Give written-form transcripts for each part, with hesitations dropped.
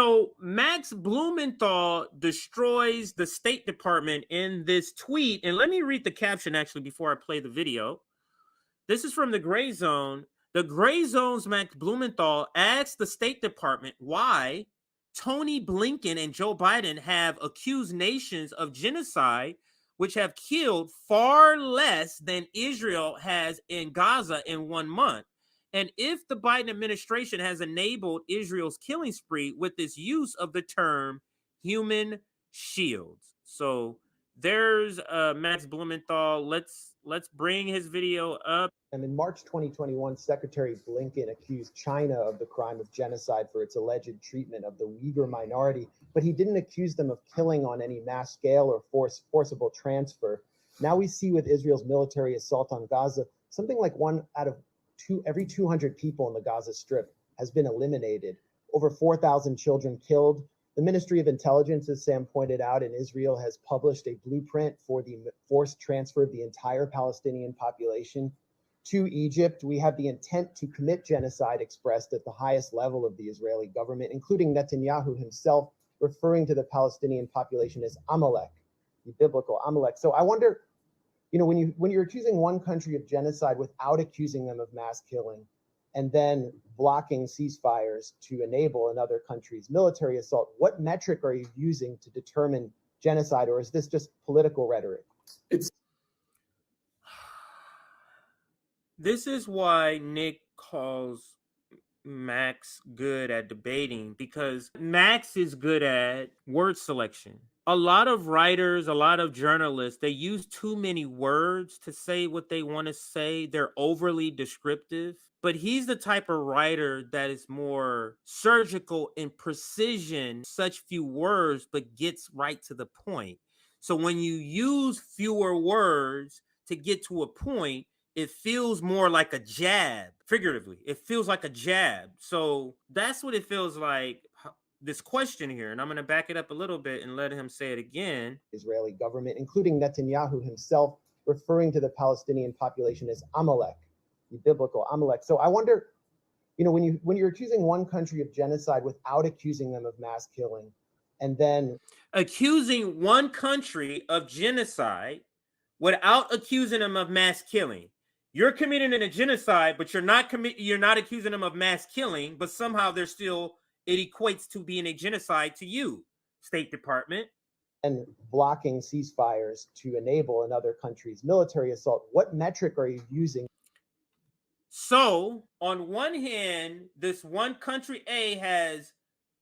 So Max Blumenthal destroys the State Department in this tweet. And let me read the caption actually before I play the video. This is from the Gray Zone. The Gray Zone's Max Blumenthal asked the State Department why Tony Blinken and Joe Biden have accused nations of genocide, which have killed far less than Israel has in Gaza in 1 month. And if the Biden administration has enabled Israel's killing spree with its use of the term human shields. So there's Max Blumenthal. Let's bring his video up. And in March 2021, Secretary Blinken accused China of the crime of genocide for its alleged treatment of the Uyghur minority, but he didn't accuse them of killing on any mass scale or forcible transfer. Now we see with Israel's military assault on Gaza, something like every 200 people in the Gaza Strip has been eliminated. Over 4,000 children killed. The Ministry of Intelligence, as Sam pointed out, in Israel has published a blueprint for the forced transfer of the entire Palestinian population to Egypt. We have the intent to commit genocide expressed at the highest level of the Israeli government, including Netanyahu himself referring to the Palestinian population as Amalek, the biblical Amalek. So I wonder, when you're accusing one country of genocide without accusing them of mass killing, and then blocking ceasefires to enable another country's military assault, what metric are you using to determine genocide, or is this just political rhetoric? This is why Nick calls Max good at debating, because Max is good at word selection. A lot of writers, a lot of journalists, they use too many words to say what they want to say. They're overly descriptive. But he's the type of writer that is more surgical in precision, such few words, but gets right to the point. So when you use fewer words to get to a point, it feels more like a jab, figuratively. It feels like a jab. So that's what it feels like, this question here. And I'm going to back it up a little bit and let him say it again. Israeli government, including Netanyahu himself, referring to the Palestinian population as Amalek, the biblical Amalek. So I wonder, when you're accusing one country of genocide without accusing them of mass killing, and then accusing one country of genocide without accusing them of mass killing. You're committing a genocide, but you're not accusing them of mass killing, but somehow it equates to being a genocide to you, State Department. And blocking ceasefires to enable another country's military assault. What metric are you using? So, on one hand, this one country A has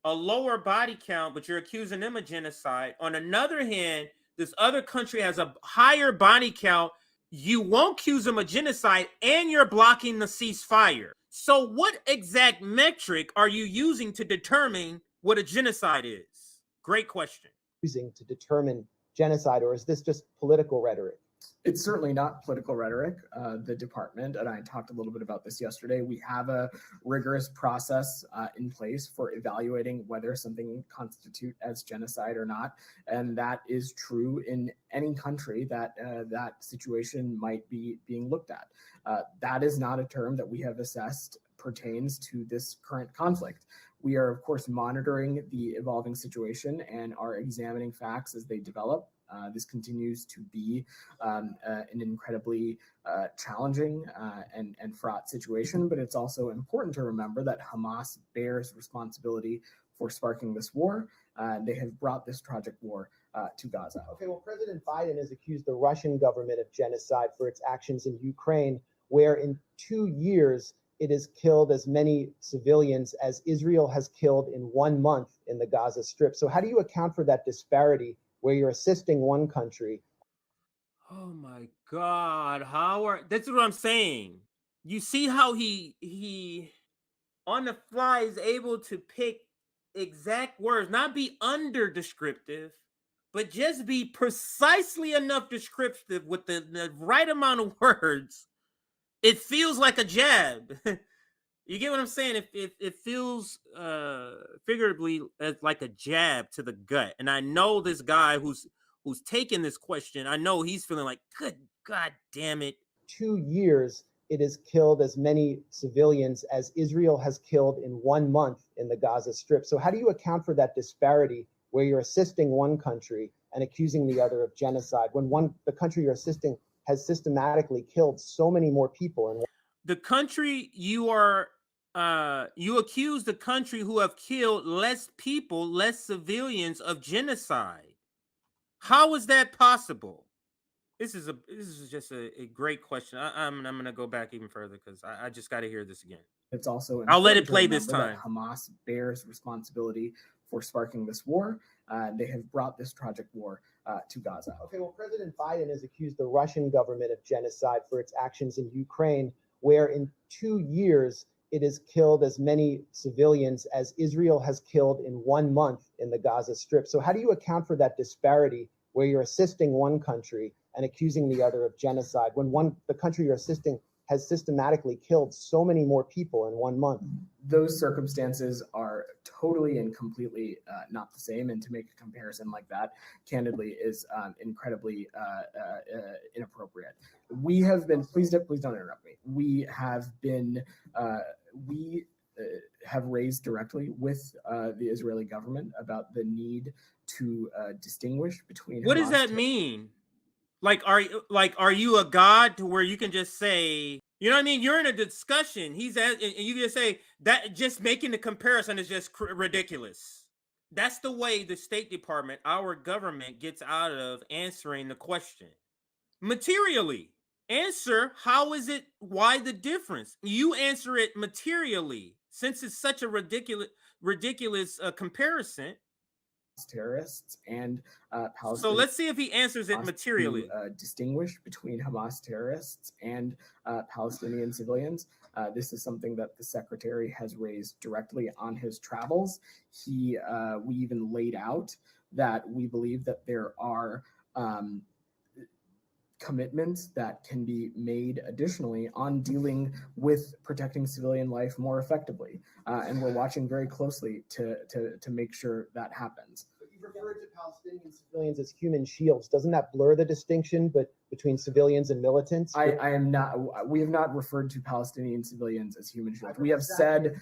a lower body count, but you're accusing them of genocide. On another hand, this other country has a higher body count. You won't accuse them of genocide, and you're blocking the ceasefire. So what exact metric are you using to determine what a genocide is? Great question. Using to determine genocide, or is this just political rhetoric? It's certainly not political rhetoric. The department, and I talked a little bit about this yesterday, we have a rigorous process in place for evaluating whether something constitutes as genocide or not. And that is true in any country that that situation might be being looked at. That is not a term that we have assessed pertains to this current conflict. We are, of course, monitoring the evolving situation and are examining facts as they develop. This continues to be an incredibly challenging and fraught situation, but it's also important to remember that Hamas bears responsibility for sparking this war. They have brought this tragic war to Gaza. Okay, well, President Biden has accused the Russian government of genocide for its actions in Ukraine, where in 2 years it has killed as many civilians as Israel has killed in 1 month in the Gaza Strip. So how do you account for that disparity where you're assisting one country? Oh my God, Howard. That's what I'm saying. You see how he on the fly is able to pick exact words, not be under descriptive, but just be precisely enough descriptive with the right amount of words. It feels like a jab. You get what I'm saying? It feels figuratively as like a jab to the gut. And I know this guy who's taking this question, I know he's feeling like, good God damn it. 2 years it has killed as many civilians as Israel has killed in 1 month in the Gaza Strip. So how do you account for that disparity where you're assisting one country and accusing the other of genocide when the country you're assisting has systematically killed so many more people? And the country you accuse the country who have killed less people, less civilians of genocide. How is that possible? This is just a great question. I'm going to go back even further because I just got to hear this again. It's also I'll let it important to play this remember time. that Hamas bears responsibility for sparking this war. They have brought this tragic war to Gaza. Okay, well, President Biden has accused the Russian government of genocide for its actions in Ukraine, where in 2 years it has killed as many civilians as Israel has killed in 1 month in the Gaza Strip. So how do you account for that disparity where you're assisting one country and accusing the other of genocide when the country you're assisting has systematically killed so many more people in 1 month? Those circumstances are totally and completely not the same, and to make a comparison like that, candidly, is incredibly inappropriate. We have been, please don't interrupt me. We have been, have raised directly with the Israeli government about the need to distinguish between. What does that mean? Are you a god to where you can just say, you know what I mean? You're in a discussion. He's at, and you can say that just making the comparison is just ridiculous. That's the way the State Department, our government, gets out of answering the question. Materially. Answer, how is it, why the difference? You answer it materially. Since it's such a ridiculous comparison. Terrorists and Palestinians. So let's see if he answers it materially. To distinguish between Hamas terrorists and Palestinian civilians. This is something that the secretary has raised directly on his travels. We even laid out that we believe that there are commitments that can be made additionally on dealing with protecting civilian life more effectively. And we're watching very closely to make sure that happens. But you referred to Palestinian civilians as human shields. Doesn't that blur the distinction between civilians and militants? I am not, we have not referred to Palestinian civilians as human shields. We have said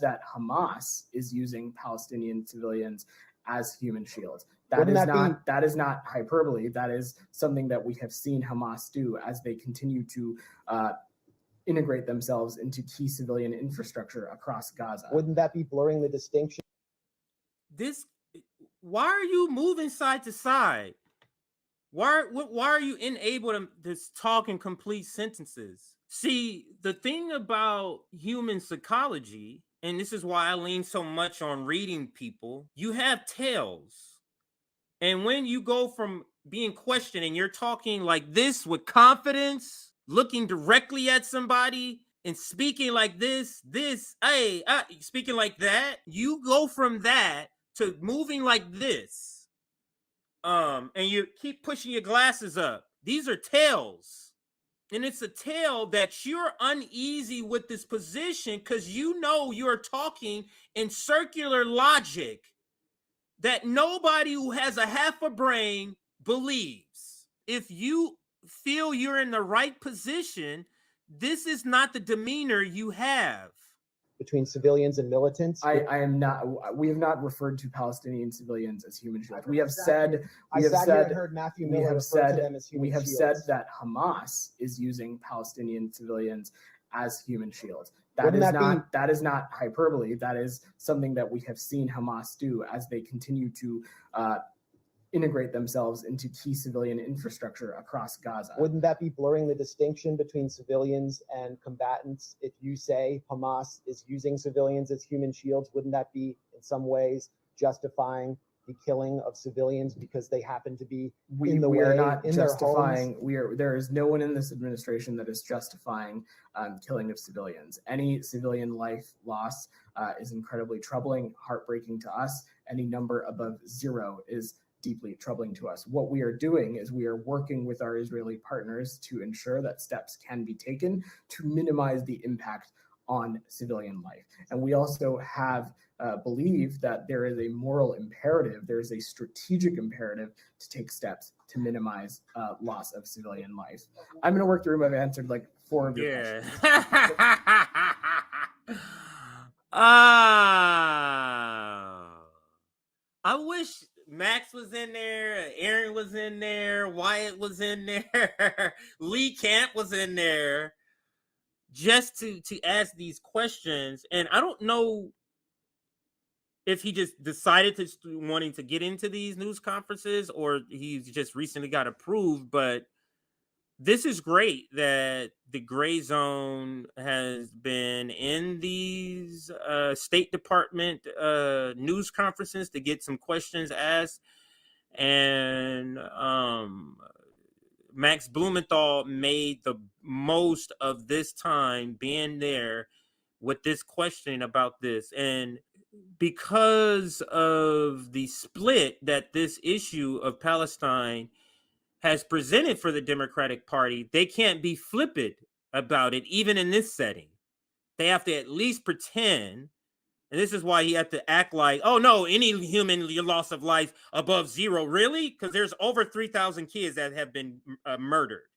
that Hamas is using Palestinian civilians as human shields. That is not hyperbole. That is something that we have seen Hamas do as they continue to integrate themselves into key civilian infrastructure across Gaza. Wouldn't that be blurring the distinction? Why are you moving side to side? Why are you unable to talk in complete sentences? See, the thing about human psychology, and this is why I lean so much on reading people, you have tales. And when you go from being questioned and you're talking like this with confidence, looking directly at somebody and speaking like this, speaking like that, you go from that to moving like this. And you keep pushing your glasses up. These are tales. And it's a tale that you're uneasy with this position because you know you're talking in circular logic that nobody who has a half a brain believes. If you feel you're in the right position, this is not the demeanor you have. Between civilians and militants? I am not. We have not referred to Palestinian civilians as human shields. We have said that Hamas is using Palestinian civilians as human shields. That is not hyperbole. That is something that we have seen Hamas do as they continue to integrate themselves into key civilian infrastructure across Gaza. Wouldn't that be blurring the distinction between civilians and combatants? If you say Hamas is using civilians as human shields, wouldn't that be in some ways justifying the killing of civilians because they happen to be in the way, in their homes? There is no one in this administration that is justifying killing of civilians. Any civilian life loss is incredibly troubling, heartbreaking to us. Any number above 0 is deeply troubling to us. What we are doing is we are working with our Israeli partners to ensure that steps can be taken to minimize the impact on civilian life. And we also have believe that there is a moral imperative, there is a strategic imperative to take steps to minimize loss of civilian life. I'm going to work through. I've answered like 4 of your questions. I wish Max was in there, Aaron was in there, Wyatt was in there, Lee Camp was in there, just to ask these questions. And I don't know if he just decided to wanting to get into these news conferences, or he's just recently got approved. But this is great that the gray zone has been in these State Department news conferences to get some questions asked. And Max Blumenthal made the most of this time being there with this question about this. And because of the split that this issue of Palestine has presented for the Democratic Party, they can't be flippant about it, even in this setting. They have to at least pretend. And this is why he had to act like, oh, no, any human loss of life above 0, really? Because there's over 3,000 kids that have been murdered.